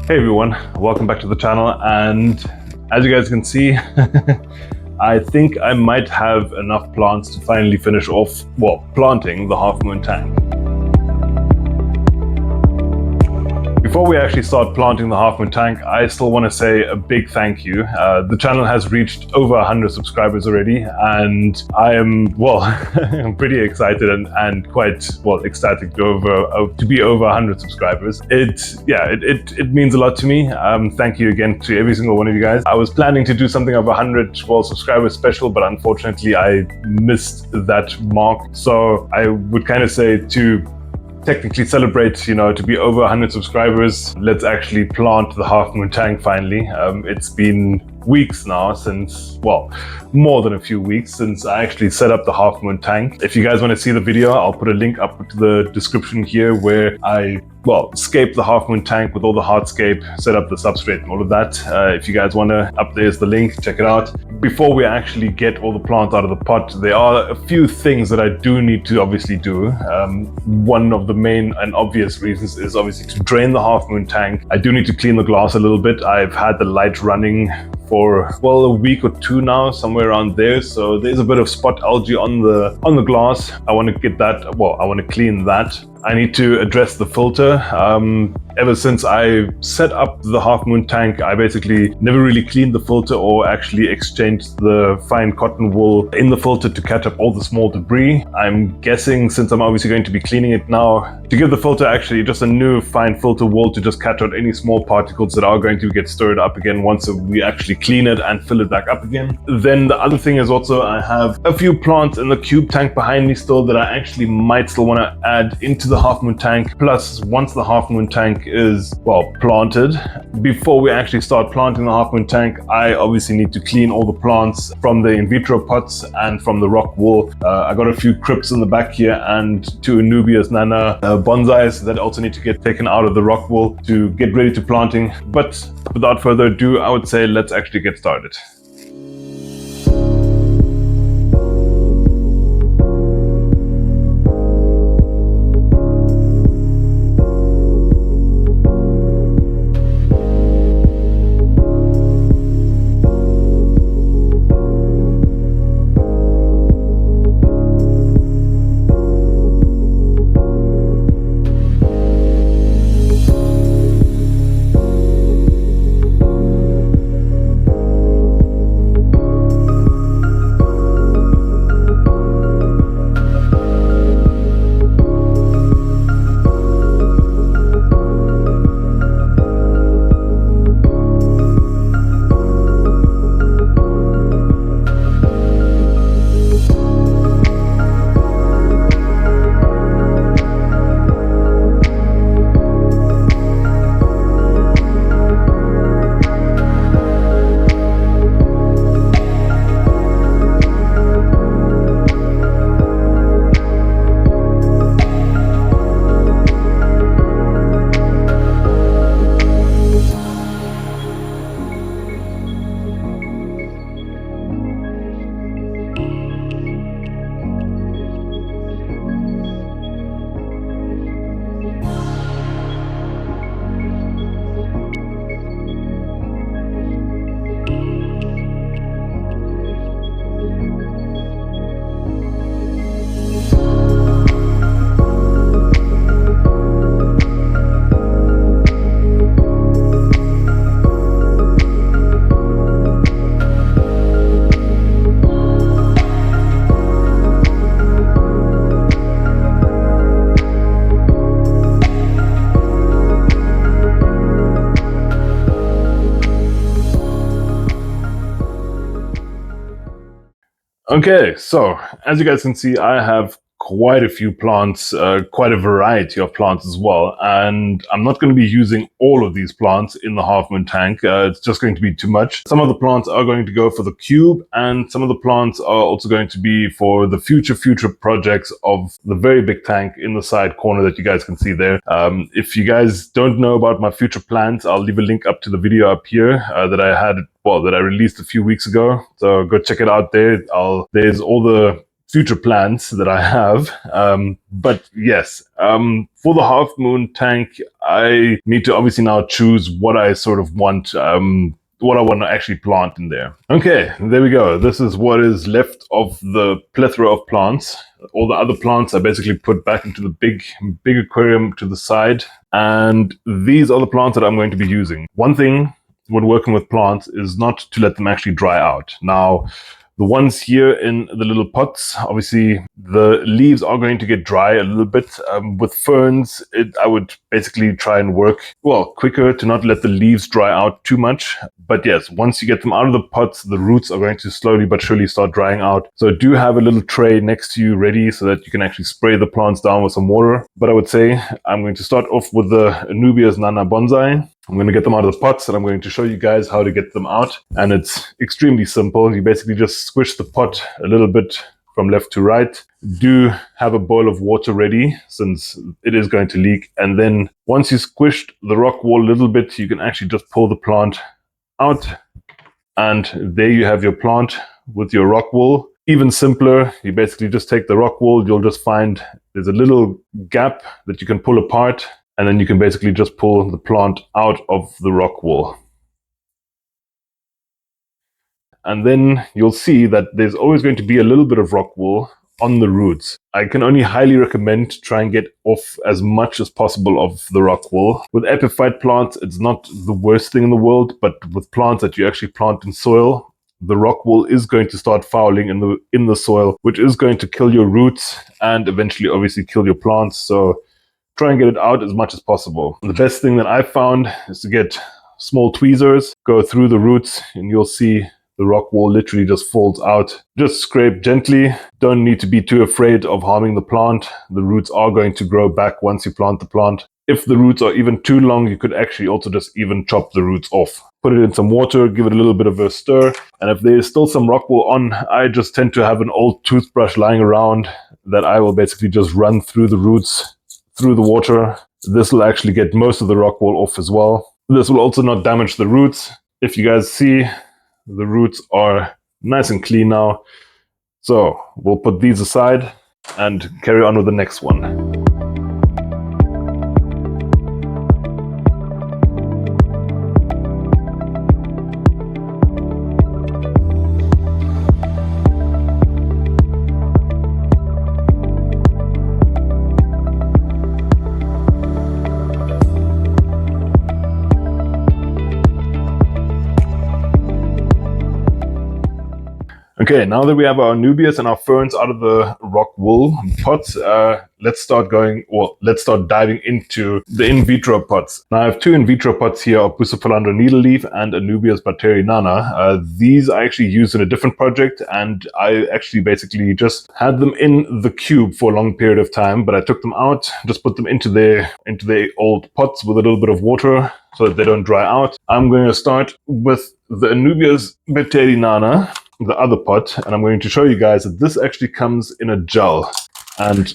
Hey everyone, welcome back to the channel, and as you guys can see I think I might have enough plants to finally finish off, well, planting the half moon tank. Before we actually start planting the half moon tank, I still want to say a big thank you. The channel has reached over 100 subscribers already, and I am, well, I'm pretty excited and quite, well, ecstatic to be over 100 subscribers. It means a lot to me. Thank you again to every single one of you guys. I was planning to do something of 100, well, subscribers special, but unfortunately I missed that mark. So I would kind of say to technically celebrate, to be over 100 subscribers, let's actually plant the half moon tank finally. It's been weeks now since, well, more than a few weeks since I actually set up the half moon tank. If you guys want to see the video, I'll put a link up to the description here where I, well, scaped the half moon tank with all the hardscape, set up the substrate and all of that. If you guys want to, up there's the link, check it out. Before we actually get all the plants out of the pot, there are a few things that I do need to obviously do. One of the main and obvious reasons is obviously to drain the half moon tank. I do need to clean the glass a little bit. I've had the light running for, well, a week or two now, somewhere around there. So there's a bit of spot algae on the glass. I want to get that, well, I want to clean that. I need to address the filter. Ever since I set up the half moon tank, I basically never really cleaned the filter or actually exchanged the fine cotton wool in the filter to catch up all the small debris. I'm guessing, since I'm obviously going to be cleaning it now, to give the filter actually just a new fine filter wool to just catch out any small particles that are going to get stirred up again once we actually clean it and fill it back up again. Then the other thing is also I have a few plants in the cube tank behind me still that I actually might still want to add into the half moon tank. Plus, once the half moon tank is, well, planted, before we actually start planting the half moon tank, I obviously need to clean all the plants from the in vitro pots and from the rock wool. I got a few crypts in the back here and two Anubias nana bonsais that also need to get taken out of the rock wool to get ready to planting. But without further ado, I would say let's actually get started. Okay, so as you guys can see, I have quite a few plants, quite a variety of plants as well, and I'm not going to be using all of these plants in the half moon tank. It's just going to be too much. Some of the plants are going to go for the cube, and some of the plants are also going to be for the future projects of the very big tank in the side corner that you guys can see there. If you guys don't know about my future plans, I'll leave a link up to the video up here that I released a few weeks ago. So go check it out there. There's all the future plans that I have. But yes, for the half moon tank, I need to obviously now choose what I sort of want, what I want to actually plant in there. Okay, there we go. This is what is left of the plethora of plants. All the other plants I basically put back into the big aquarium to the side. And these are the plants that I'm going to be using. One thing when working with plants is not to let them actually dry out. Now, the ones here in the little pots, obviously the leaves are going to get dry a little bit. With ferns, I would basically try and work, quicker to not let the leaves dry out too much. But yes, once you get them out of the pots, the roots are going to slowly but surely start drying out. So do have a little tray next to you ready so that you can actually spray the plants down with some water. But I would say I'm going to start off with the Anubias Nana Bonsai. I'm going to get them out of the pots and I'm going to show you guys how to get them out. And it's extremely simple. You basically just squish the pot a little bit from left to right. Do have a boil of water ready since it is going to leak. And then once you squished the rock wool a little bit, you can actually just pull the plant out. And there you have your plant with your rock wool. Even simpler, you basically just take the rock wool. You'll just find there's a little gap that you can pull apart. And then you can basically just pull the plant out of the rock wool. And then you'll see that there's always going to be a little bit of rock wool on the roots. I can only highly recommend try and get off as much as possible of the rock wool. With epiphyte plants, it's not the worst thing in the world, but with plants that you actually plant in soil, the rock wool is going to start fouling in the soil, which is going to kill your roots and eventually obviously kill your plants. So try and get it out as much as possible. The best thing that I found is to get small tweezers, go through the roots, and you'll see the rock wool literally just falls out. Just scrape gently. Don't need to be too afraid of harming the plant. The roots are going to grow back once you plant the plant. If the roots are even too long, you could actually also just even chop the roots off. Put it in some water, give it a little bit of a stir. And if there is still some rock wool on, I just tend to have an old toothbrush lying around that I will basically just run through the roots, through the water. This will actually get most of the rock wool off as well. This will also not damage the roots. If you guys see, the roots are nice and clean now. So we'll put these aside and carry on with the next one. Okay, now that we have our Anubias and our ferns out of the rock wool pots, let's start diving into the in vitro pots. Now I have two in vitro pots here of Bucephalandra needleleaf and Anubias bateri-nana. These I actually used in a different project, and I actually basically just had them in the cube for a long period of time, but I took them out, just put them into their old pots with a little bit of water so that they don't dry out. I'm going to start with the Anubias bateri-nana, the other pot, and I'm going to show you guys that this actually comes in a gel. And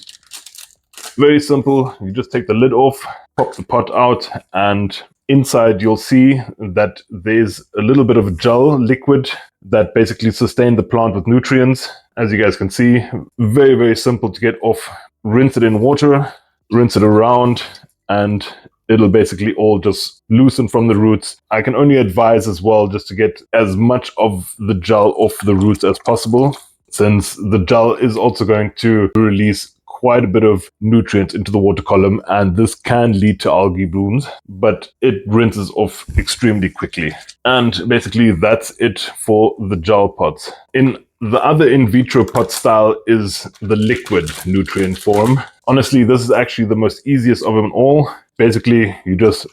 very simple, you just take the lid off, pop the pot out, and inside you'll see that there's a little bit of gel liquid that basically sustain the plant with nutrients. As you guys can see, very, very simple to get off. Rinse it in water, rinse it around, and it'll basically all just loosen from the roots. I can only advise as well just to get as much of the gel off the roots as possible, since the gel is also going to release quite a bit of nutrients into the water column, and this can lead to algae blooms, but it rinses off extremely quickly. And basically that's it for the gel pots. In the other in vitro pot style is the liquid nutrient form. Honestly, this is actually the most easiest of them all. Basically, you just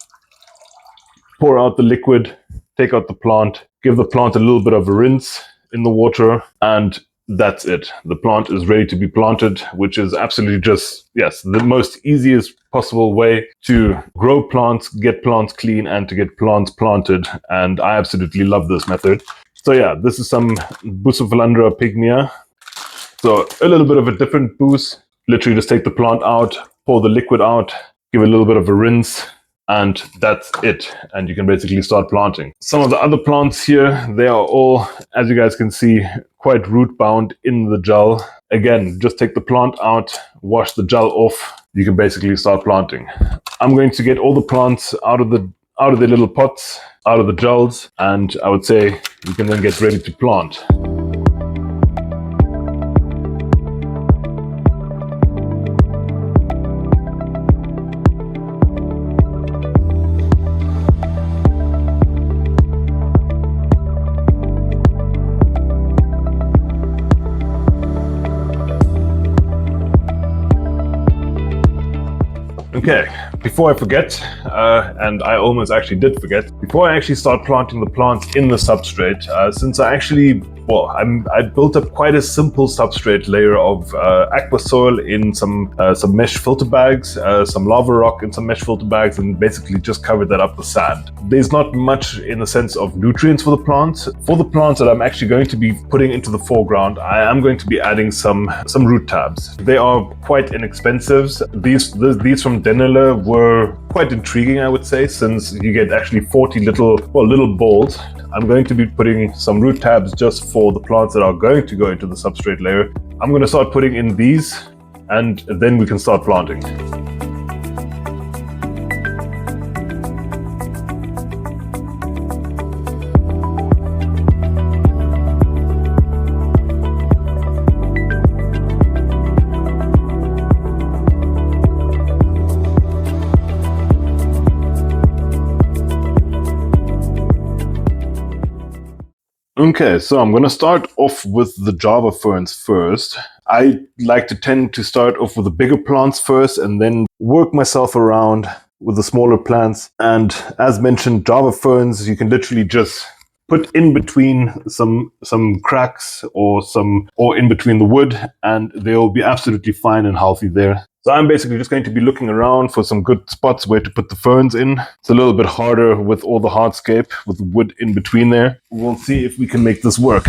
pour out the liquid, take out the plant, give the plant a little bit of a rinse in the water, and that's it. The plant is ready to be planted, which is absolutely just, yes, the most easiest possible way to grow plants, get plants clean, and to get plants planted. And I absolutely love this method. So yeah, this is some Bucephalandra pygmea. So a little bit of a different boost. Literally just take the plant out, pour the liquid out, give it a little bit of a rinse, and that's it. And you can basically start planting. Some of the other plants here, they are all, as you guys can see, quite root bound in the gel. Again, just take the plant out, wash the gel off. You can basically start planting. I'm going to get all the plants out of the little pots, out of the gels, and I would say you can then get ready to plant. Okay, before I forget, and I almost actually did forget, before I actually start planting the plants in the substrate, since I built up quite a simple substrate layer of aqua soil in some mesh filter bags, some lava rock in some mesh filter bags, and basically just covered that up with sand. There's not much in the sense of nutrients for the plants. For the plants that I'm actually going to be putting into the foreground, I am going to be adding some root tabs. They are quite inexpensive. These from Danila were quite intriguing, I would say, since you get actually 40 little balls. I'm going to be putting some root tabs just for the plants that are going to go into the substrate layer. I'm going to start putting in these, and then we can start planting. Okay, so I'm going to start off with the Java ferns first. I like to tend to start off with the bigger plants first and then work myself around with the smaller plants. And as mentioned, Java ferns, you can literally just put in between some cracks or in between the wood, and they'll be absolutely fine and healthy there. So I'm basically just going to be looking around for some good spots where to put the ferns in. It's a little bit harder with all the hardscape, with the wood in between there. We'll see if we can make this work.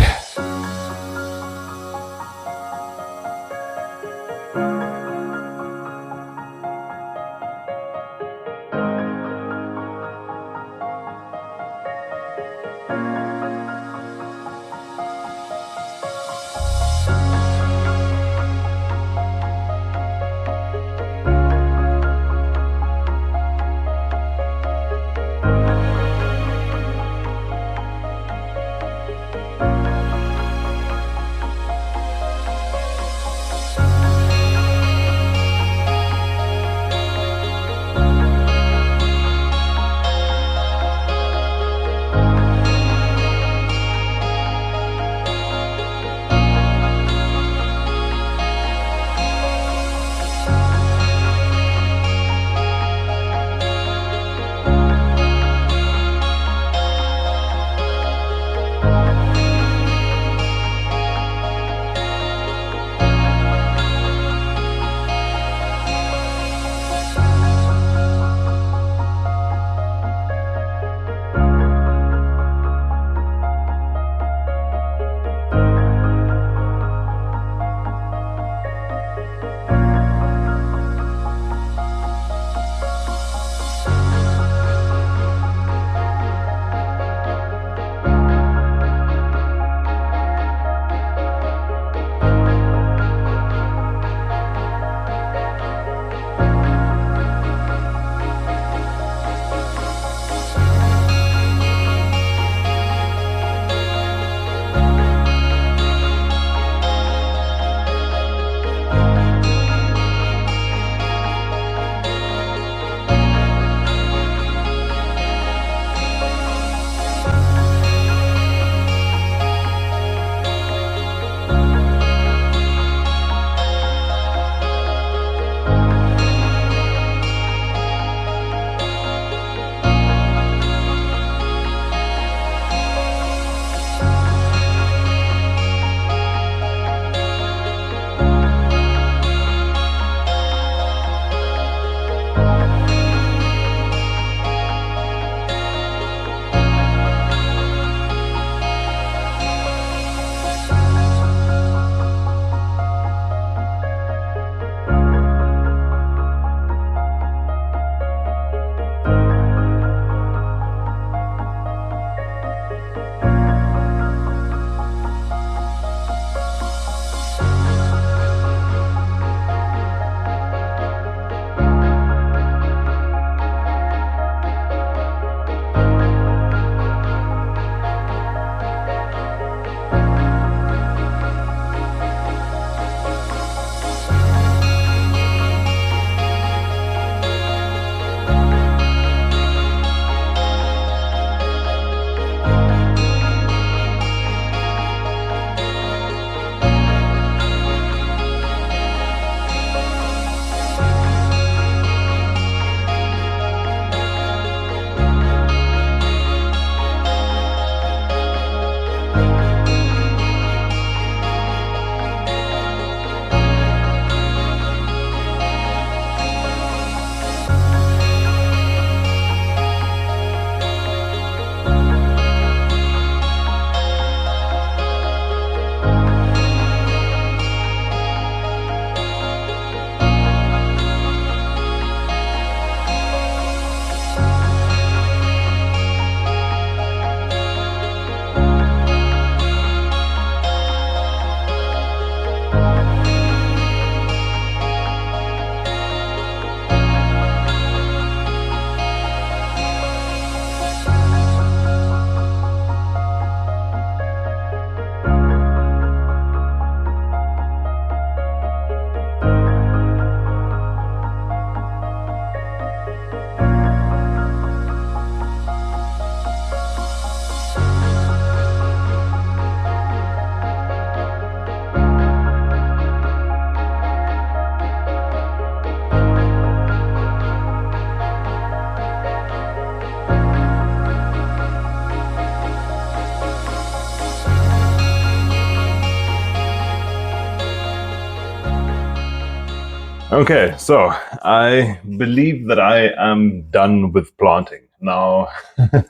Okay, so I believe that I am done with planting. Now,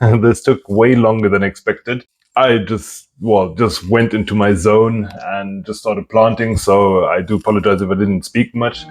this took way longer than expected. I just went into my zone and just started planting, so I do apologize if I didn't speak much.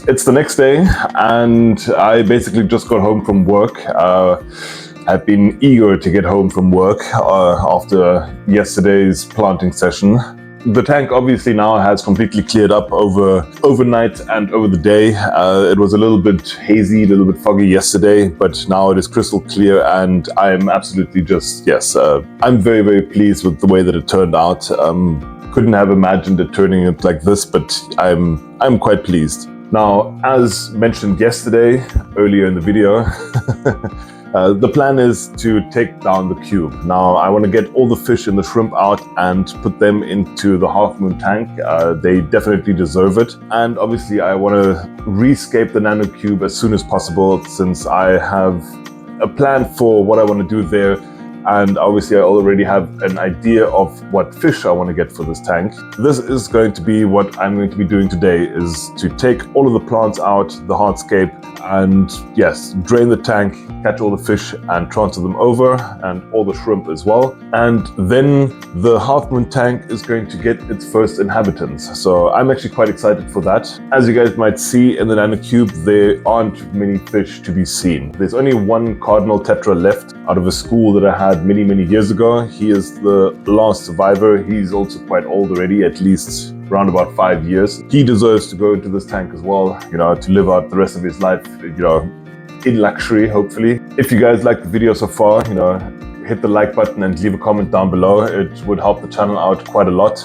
It's the next day, and I basically just got home from work. I've been eager to get home from work after yesterday's planting session. The tank obviously now has completely cleared up overnight and over the day. It was a little bit hazy, a little bit foggy yesterday, but now it is crystal clear, and I'm absolutely I'm very, very pleased with the way that it turned out. Couldn't have imagined it turning it like this, but I'm quite pleased. Now, as mentioned yesterday, earlier in the video, the plan is to take down the cube. Now, I want to get all the fish and the shrimp out and put them into the half moon tank. They definitely deserve it. And obviously, I want to rescape the nano cube as soon as possible, since I have a plan for what I want to do there. And obviously I already have an idea of what fish I want to get for this tank. This is going to be what I'm going to be doing today, is to take all of the plants out, the hardscape, and yes, drain the tank, catch all the fish and transfer them over, and all the shrimp as well. And then the half moon tank is going to get its first inhabitants. So I'm actually quite excited for that. As you guys might see in the nanocube, there aren't many fish to be seen. There's only one cardinal tetra left out of a school that I had many years ago. He is the last survivor. He's also quite old already, at least around about 5 years. He deserves to go into this tank as well, to live out the rest of his life, in luxury, hopefully. If you guys like the video so far, hit the like button and leave a comment down below. It would help the channel out quite a lot.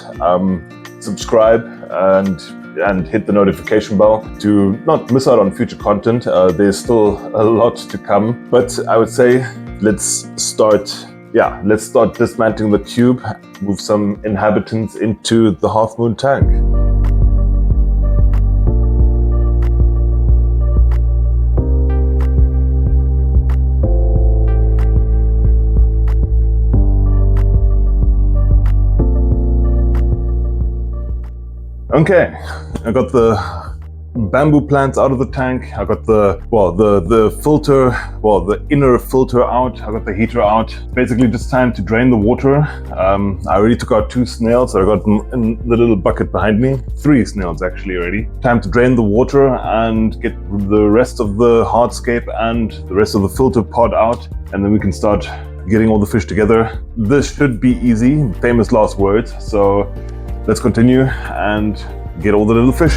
Subscribe and hit the notification bell to not miss out on future content. There's still a lot to come, but I would say let's start dismantling the cube, move some inhabitants into the half moon tank. Okay, I got the bamboo plants out of the tank. I got the filter, the inner filter out. I got the heater out. Basically just time to drain the water. I already took out 2 snails. I got them in the little bucket behind me. 3 snails actually already. Time to drain the water and get the rest of the hardscape and the rest of the filter pod out, and then we can start getting all the fish together. This should be easy, famous last words. So let's continue and get all the little fish.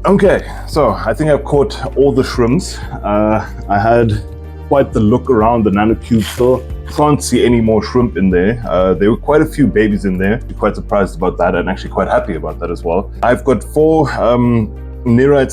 Okay, so I think I've caught all the shrimps. I had quite the look around the nanocube still. can't see any more shrimp in there. There were quite a few babies in there. I'm quite surprised about that, and actually quite happy about that as well. I've got five nearite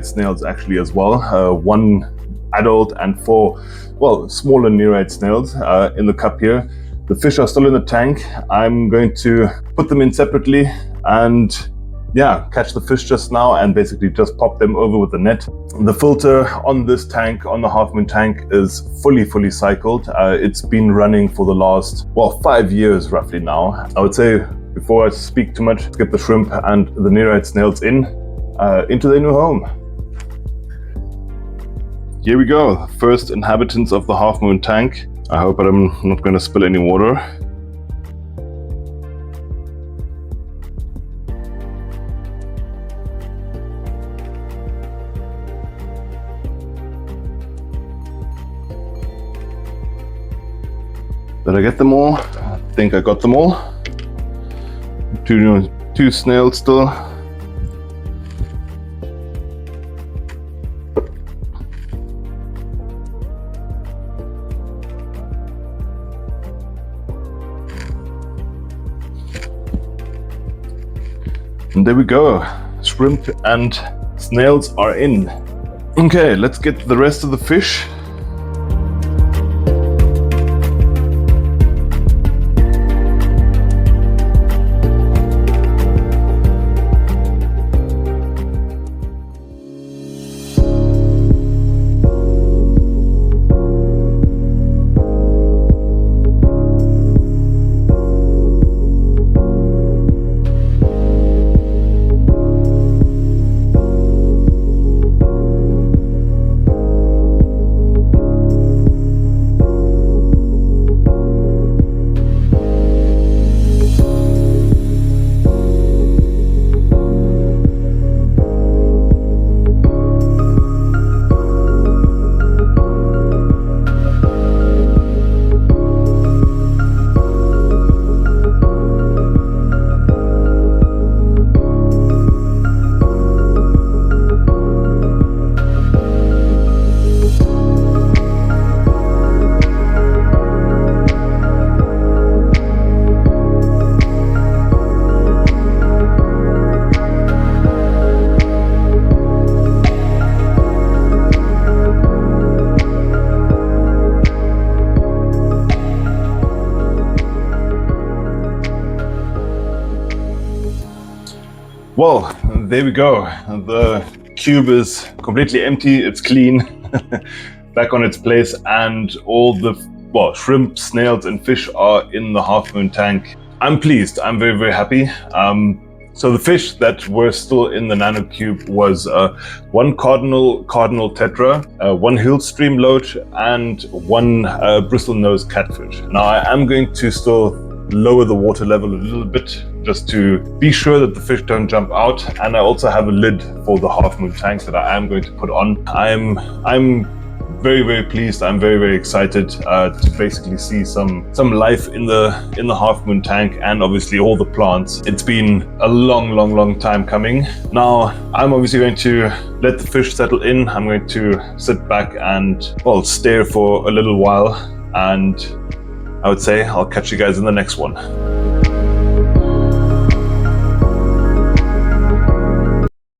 snails actually as well. One adult and four, well, smaller nearite snails in the cup here. The fish are still in the tank. I'm going to put them in separately and yeah, catch the fish just now and basically just pop them over with the net. The filter on this tank, on the Half Moon tank, is fully cycled. It's been running for the last, well, 5 years roughly now. I would say, before I speak too much, get the shrimp and the nearite snails into their new home. Here we go, first inhabitants of the Half Moon tank. I hope that I'm not going to spill any water. Did I get them all? I think I got them all. Two snails still. And there we go. Shrimp and snails are in. Okay, let's get the rest of the fish. Well, there we go. The cube is completely empty, it's clean, back on its place, and all the, well, shrimp, snails and fish are in the Half Moon tank. I'm pleased, I'm very happy. So the fish that were still in the nano cube was one cardinal tetra, one hillstream loach, and one bristlenose catfish. Now I am going to still lower the water level a little bit just to be sure that the fish don't jump out, and I also have a lid for the Half Moon tank that I am going to put on. I'm very pleased. I'm very excited to basically see some life in the Half Moon tank, and obviously all the plants. It's been a long time coming. Now I'm obviously going to let the fish settle in. I'm going to sit back and, well, stare for a little while, and I would say I'll catch you guys in the next one.